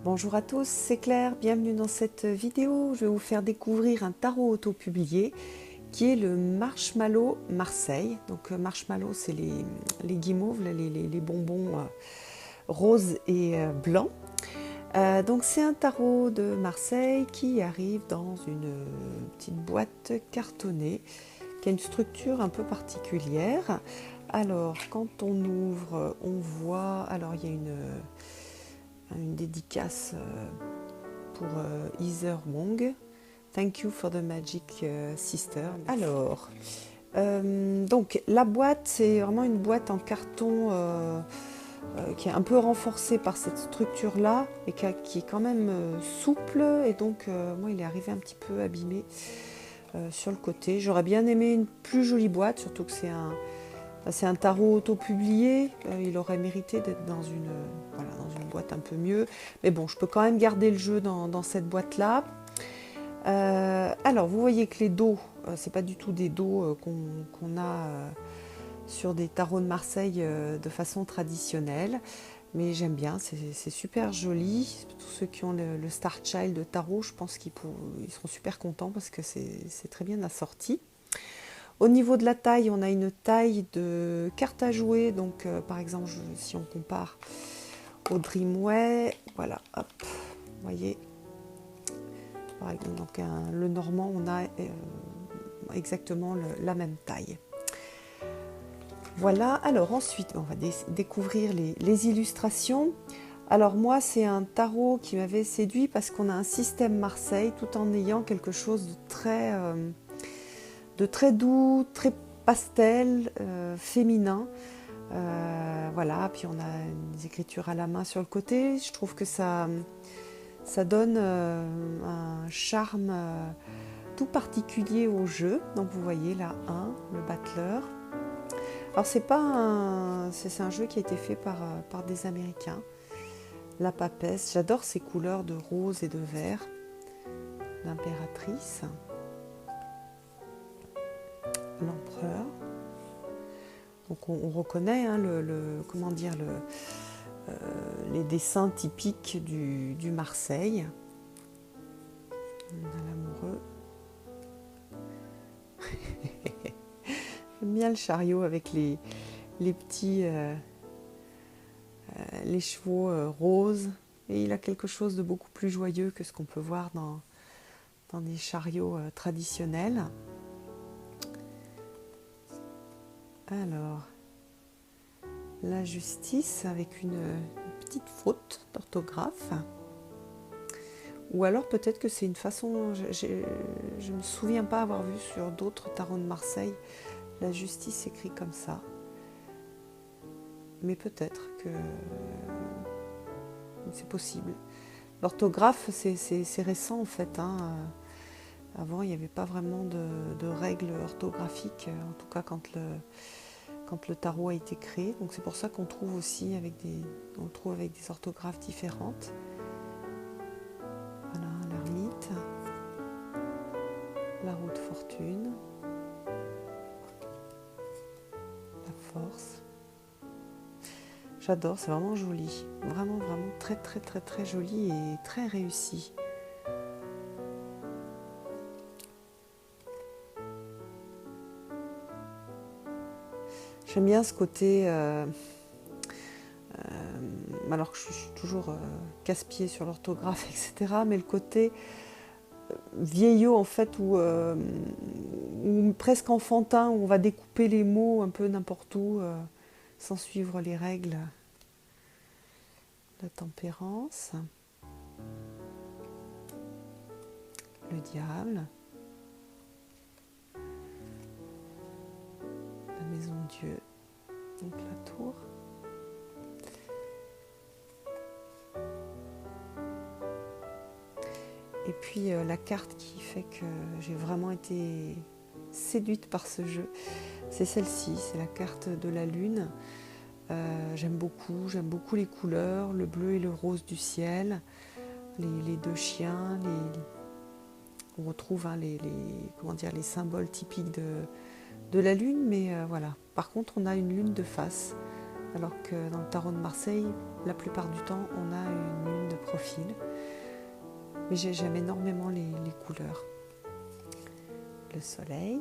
Bonjour à tous, c'est Claire, bienvenue dans cette vidéo. Je vais vous faire découvrir un tarot auto-publié qui est le Marshmallow Marseille. Donc Marshmallow, c'est les guimauves, les bonbons roses et blancs. Donc c'est un tarot de Marseille qui arrive dans une petite boîte cartonnée qui a une structure un peu particulière. Alors quand on ouvre, on voit, alors il y a une dédicace pour Heather Wong. Thank you for the magic sister. Alors, donc la boîte, c'est vraiment une boîte en carton qui est un peu renforcée par cette structure-là et qui est quand même souple. Et donc, moi, il est arrivé un petit peu abîmé sur le côté. J'aurais bien aimé une plus jolie boîte, surtout que c'est un tarot auto-publié, il aurait mérité d'être dans dans une boîte un peu mieux. Mais bon, je peux quand même garder le jeu dans cette boîte-là. Alors, vous voyez que les dos, c'est pas du tout des dos qu'on a sur des tarots de Marseille de façon traditionnelle. Mais j'aime bien, c'est super joli. Tous ceux qui ont le Star Child de tarot, je pense qu'ils seront super contents parce que c'est très bien assorti. Au niveau de la taille, on a une taille de carte à jouer. Donc, par exemple, si on compare au Dreamway, voilà, hop, vous voyez. Donc, le normand, on a exactement la même taille. Voilà, alors ensuite, on va découvrir les illustrations. Alors moi, c'est un tarot qui m'avait séduit parce qu'on a un système Marseille tout en ayant quelque chose de très doux, très pastel, féminin. Voilà, puis on a des écritures à la main sur le côté. Je trouve que ça donne un charme tout particulier au jeu. Donc vous voyez là, le battleur. Alors c'est un jeu qui a été fait par des Américains. La papesse, j'adore ces couleurs de rose et de vert. L'impératrice. L'empereur. Donc on reconnaît les dessins typiques du Marseille. On a l'amoureux. J'aime bien le chariot avec les petits les chevaux roses. Et il a quelque chose de beaucoup plus joyeux que ce qu'on peut voir dans des chariots traditionnels. Alors, la justice avec une petite faute d'orthographe. Ou alors peut-être que c'est une façon, je ne me souviens pas avoir vu sur d'autres tarots de Marseille la justice écrit comme ça. Mais peut-être que c'est possible. L'orthographe, c'est récent en fait. Avant, il n'y avait pas vraiment de règles orthographiques, en tout cas quand le tarot a été créé. Donc c'est pour ça qu'on trouve aussi on le trouve avec des orthographes différentes. Voilà, l'ermite, la roue de fortune, la force. J'adore, c'est vraiment joli. Vraiment, vraiment très, très, très, très joli et très réussi. J'aime bien ce côté, alors que je suis toujours casse-pied sur l'orthographe, etc. Mais le côté vieillot en fait, ou presque enfantin, où on va découper les mots un peu n'importe où, sans suivre les règles. La tempérance, le diable, la maison Dieu, donc la tour. Et puis la carte qui fait que j'ai vraiment été séduite par ce jeu, c'est celle-ci, c'est la carte de la lune. J'aime beaucoup les couleurs, le bleu et le rose du ciel, les deux chiens, on retrouve les symboles typiques de la lune, mais voilà. Par contre, on a une lune de face, alors que dans le tarot de Marseille, la plupart du temps, on a une lune de profil. Mais j'aime énormément les couleurs. Le soleil.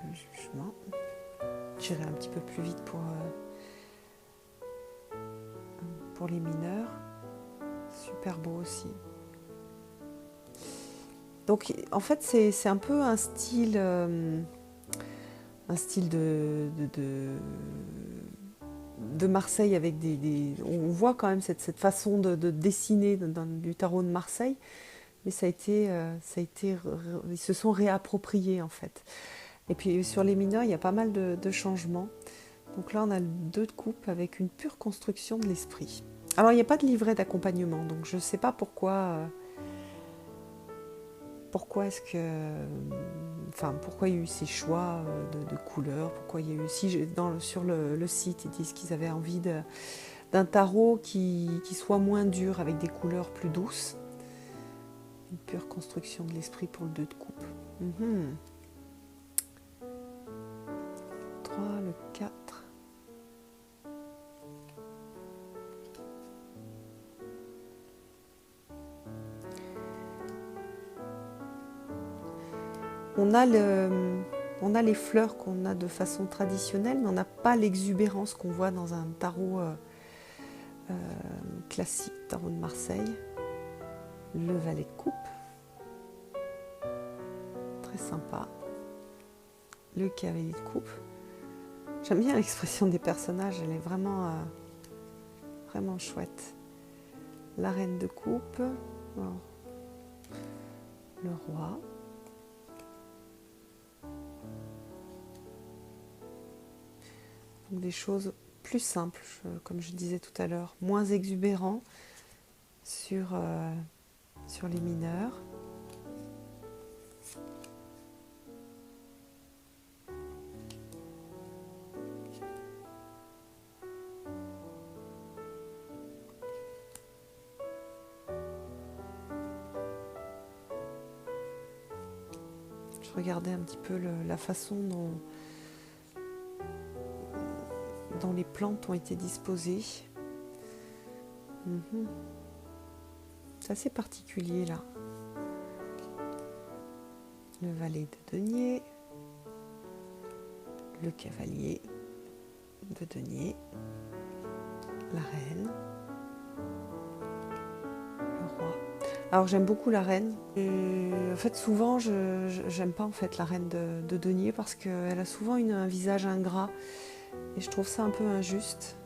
Le jugement. J'irai un petit peu plus vite pour les mineurs. Super beau aussi. Donc en fait c'est un peu un style de Marseille avec on voit quand même cette façon de dessiner du tarot de Marseille, mais ils se sont réappropriés en fait. Et puis sur les mineurs, il y a pas mal de changements. Donc là, on a le 2 de coupe avec une pure construction de l'esprit. Alors, il n'y a pas de livret d'accompagnement, donc je ne sais pas pourquoi est-ce que... Enfin, pourquoi il y a eu ces choix de couleurs, pourquoi il y a eu... sur le site, ils disent qu'ils avaient envie d'un tarot qui soit moins dur, avec des couleurs plus douces. Une pure construction de l'esprit pour le 2 de coupe. 3, le 4. On a les fleurs qu'on a de façon traditionnelle, mais on n'a pas l'exubérance qu'on voit dans un tarot classique, tarot de Marseille. Le valet de coupe, très sympa. Le cavalier de coupe. J'aime bien l'expression des personnages, elle est vraiment chouette. La reine de coupe, le roi. Donc des choses plus simples, comme je disais tout à l'heure, moins exubérants sur les mineurs. Je regardais un petit peu la façon dont les plantes ont été disposées. C'est assez particulier là. Le valet de denier, le cavalier de denier, la reine, le roi. Alors j'aime beaucoup la reine. Et en fait souvent j'aime pas en fait la reine de denier parce qu'elle a souvent un visage ingrat et je trouve ça un peu injuste.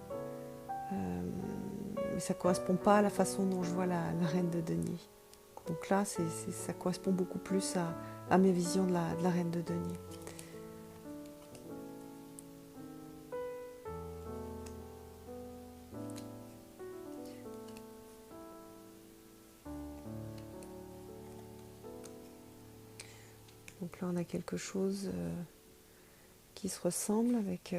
Mais ça correspond pas à la façon dont je vois la reine de denier. Donc là ça correspond beaucoup plus à mes visions de la reine de denier. Donc là on a quelque chose qui se ressemble avec...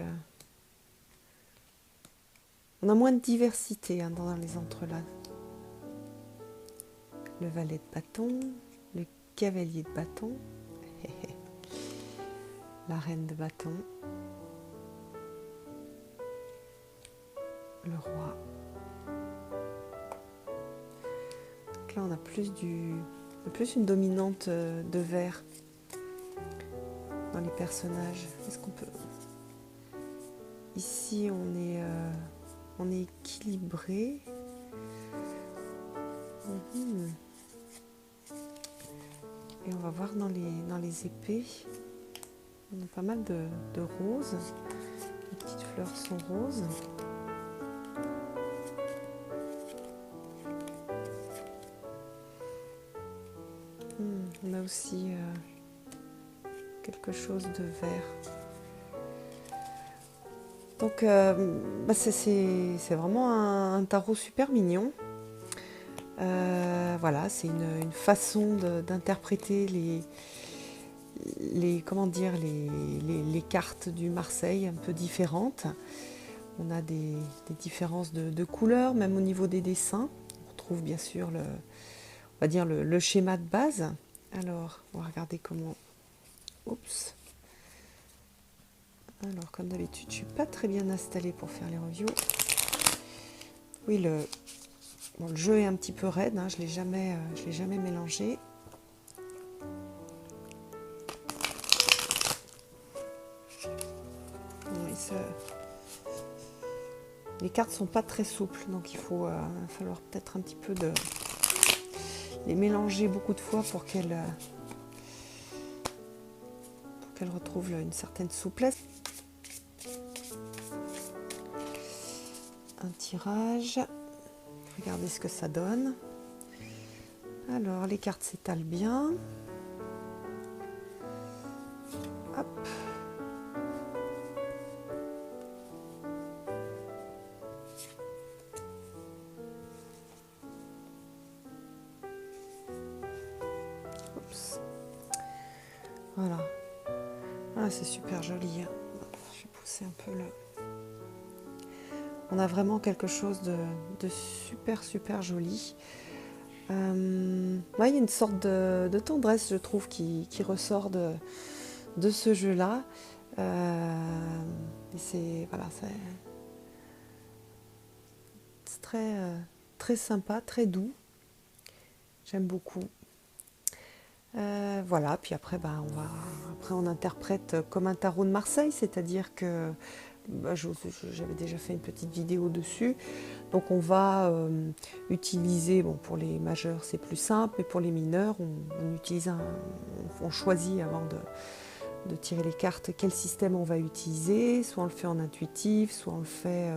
On a moins de diversité dans les entrelacs. Le valet de bâton, le cavalier de bâton, la reine de bâton, le roi. Donc là on a plus une dominante de vert dans les personnages. Est-ce qu'on peut... Ici on est équilibré. Et on va voir dans les épées, on a pas mal de roses. Les petites fleurs sont roses. On a aussi quelque chose de vert. Donc c'est vraiment un tarot super mignon. Voilà, c'est une façon d'interpréter les cartes du Marseille un peu différentes. On a des différences de couleurs, même au niveau des dessins. On retrouve bien sûr le schéma de base. Alors, on va regarder comment... Oups. Alors, comme d'habitude, je suis pas très bien installée pour faire les reviews. Oui, le jeu est un petit peu raide, hein, je l'ai jamais mélangé. Les cartes sont pas très souples, donc il va falloir peut-être un petit peu de les mélanger beaucoup de fois pour qu'elles retrouvent une certaine souplesse. Un tirage. Regardez ce que ça donne. Alors, les cartes s'étalent bien. Hop. Oups. Voilà. Ah, c'est super joli. Je vais pousser un peu là. On a vraiment quelque chose de super joli. Ouais, il y a une sorte de tendresse, je trouve, qui ressort de ce jeu-là. C'est voilà, c'est très sympa, très doux. J'aime beaucoup. Voilà, puis après, on interprète comme un tarot de Marseille, c'est-à-dire que j'avais déjà fait une petite vidéo dessus. Donc on va utiliser, bon, pour les majeurs c'est plus simple, mais pour les mineurs on choisit avant de tirer les cartes quel système on va utiliser. Soit on le fait en intuitif, soit on le fait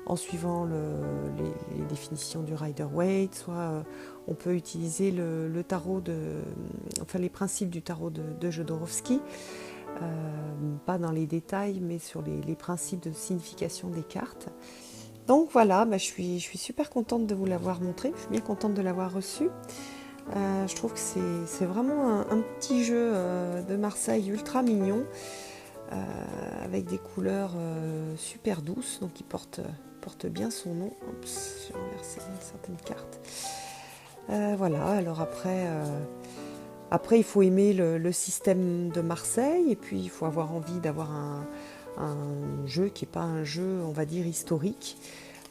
en suivant les définitions du Rider-Waite, soit on peut utiliser le tarot les principes du tarot de Jodorowsky. Pas dans les détails, mais sur les principes de signification des cartes. Donc voilà, je suis super contente de vous l'avoir montré, je suis bien contente de l'avoir reçu. Je trouve que c'est vraiment un petit jeu de Marseille ultra mignon, avec des couleurs super douces, donc il porte bien son nom. Oups, j'ai renversé certaines cartes. Voilà, alors après, il faut aimer le système de Marseille, et puis il faut avoir envie d'avoir un jeu qui n'est pas un jeu, on va dire, historique.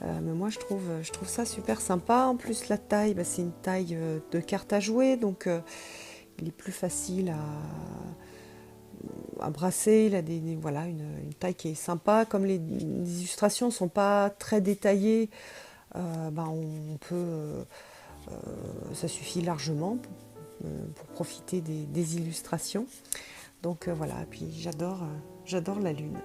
Mais moi, je trouve ça super sympa. En plus, la taille, c'est une taille de carte à jouer, donc il est plus facile à brasser. Il a une taille qui est sympa. Comme les illustrations ne sont pas très détaillées, on peut... ça suffit largement pour profiter des illustrations. Donc voilà, puis j'adore la lune.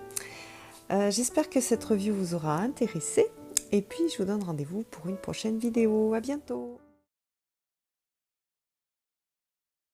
J'espère que cette review vous aura intéressé, et puis je vous donne rendez-vous pour une prochaine vidéo. À bientôt!